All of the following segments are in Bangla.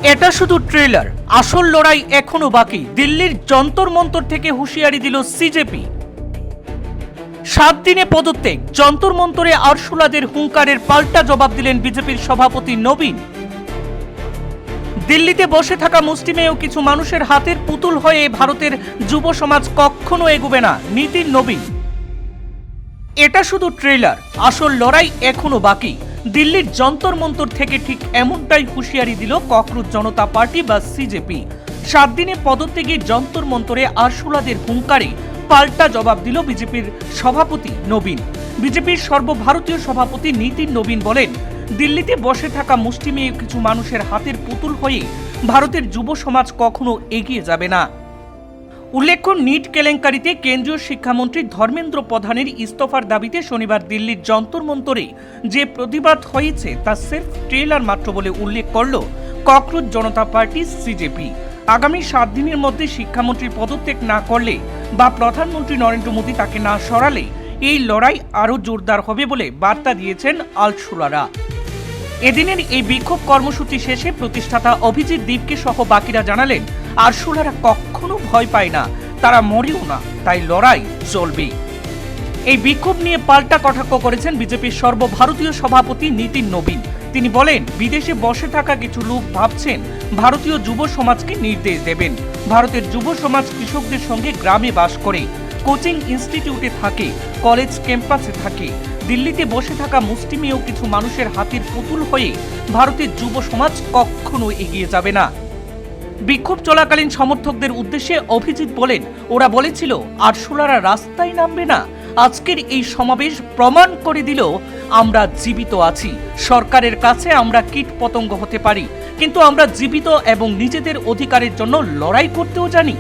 এটা শুধু ট্রেলার, আসল লড়াই এখনো বাকি। দিল্লির যন্তর মন্তর থেকে হুঁশিয়ারি দিল সিজেপি। 7 দিনে পদত্যাগ, যন্তর মন্তরে আরশোলাদের হুঙ্কারের পাল্টা জবাব দিলেন বিজেপির সভাপতি নবীন। দিল্লিতে বসে থাকা মুষ্টিমেয় কিছু মানুষের হাতের পুতুল হয়ে ভারতের যুব সমাজ কখনো এগোবে না, নীতিন নবীন। এটা শুধু ট্রেলার, আসল লড়াই এখনো বাকি। দিল্লির যন্তর মন্তর থেকে ঠিক এমনটাই হুঁশিয়ারি দিল ককরোচ জনতা পার্টি বা সিজেপি। 7 দিনে পদত্যাগে যন্তর মন্তরে আরশোলাদের হুঙ্কারে পাল্টা জবাব দিল বিজেপির সভাপতি নবীন। বিজেপির সর্বভারতীয় সভাপতি নীতিন নবীন বলেন, দিল্লিতে বসে থাকা মুষ্টিমেয় কিছু মানুষের হাতের পুতুল হয়ে ভারতের যুব সমাজ কখনো এগিয়ে যাবে না। উল্লেখ্য, নিট কেলেঙ্কারিতে কেন্দ্রীয় শিক্ষামন্ত্রী ধর্মেন্দ্র প্রধানের ইস্তফার দাবিতে শনিবার দিল্লির যন্তর মন্তরে যে প্রতিবাদ হয়েছে তা সির্ফ ট্রেলার মাত্র বলে উল্লেখ করল ককরোচ জনতা পার্টি সিজেপি। আগামী 7 দিনের মধ্যে শিক্ষামন্ত্রীর পদত্যাগ না করলে বা প্রধানমন্ত্রী নরেন্দ্র মোদী তাকে না সরালে এই লড়াই আরও জোরদার হবে বলে বার্তা দিয়েছেন আরশোলারা। এদিনের এই বিক্ষোভ কর্মসূচি শেষে প্রতিষ্ঠাতা অভিজিৎ দীপকে সহ বাকিরা জানালেন, আরশোলারা কখনো ভয় পায় না, তারা মরেও না, তাই লড়াই চলবে। এই বিক্ষোভ নিয়ে পাল্টা কটাক্ষ করেছেন বিজেপির সর্বভারতীয় সভাপতি নীতিন নবীন। তিনি বলেন, বিদেশে বসে থাকা কিছু লোক ভাবছেন ভারতীয় যুব সমাজকে নির্দেশ দেবেন। ভারতের যুব সমাজ কৃষকদের সঙ্গে গ্রামে বাস করে, কোচিং ইনস্টিটিউটে থাকে, কলেজ ক্যাম্পাসে থাকে। দিল্লিতে বসে থাকা মুষ্টিমেয় কিছু মানুষের হাতের পুতুল হয়ে ভারতের যুব সমাজ কখনো এগিয়ে যাবে না। বিক্ষোভ চলাকালীন সমর্থকদের উদ্দেশ্যে অভিজিৎ বলেন, ওরা বলেছিল আরশোলারা রাস্তায় নামবে না। আজকের এই সমাবেশ প্রমাণ করে দিল আমরা জীবিত আছি। সরকারের কাছে আমরা কীট পতঙ্গ হতে পারি, কিন্তু আমরা জীবিত এবং নিজেদের অধিকারের জন্য লড়াই করতেও জানি।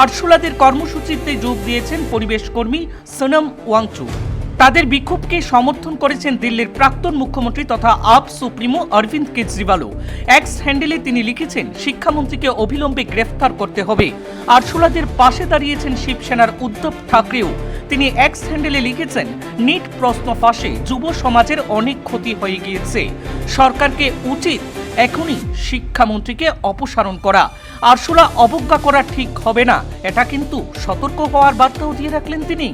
আরশোলাদের কর্মসূচিতে যোগ দিয়েছেন পরিবেশ কর্মী সোনম ওয়াংচু। তাদের বিক্ষোভকে সমর্থন করেছেন দিল্লির প্রাক্তন মুখ্যমন্ত্রী তথা আপ সুপ্রিমো অরবিন্দ কেজরিওয়ালও। এক্স হ্যান্ডেলে তিনি লিখেছেন, শিক্ষামন্ত্রীকে অবিলম্বে গ্রেফতার করতে হবে। আরশোলাদের পাশে দাঁড়িয়েছেন শিবসেনার উদ্ধব ঠাকরেও। তিনি এক্স হ্যান্ডেলে লিখেছেন, নিট প্রশ্ন ফাঁসে যুব সমাজের অনেক ক্ষতি হয়ে গিয়েছে। সরকারকে উচিত এখনই শিক্ষামন্ত্রীকে অপসারণ করা। আরশোলা অবজ্ঞা করা ঠিক হবে না, এটা কিন্তু সতর্ক হওয়ার বার্তাও দিয়ে রাখলেন তিনি।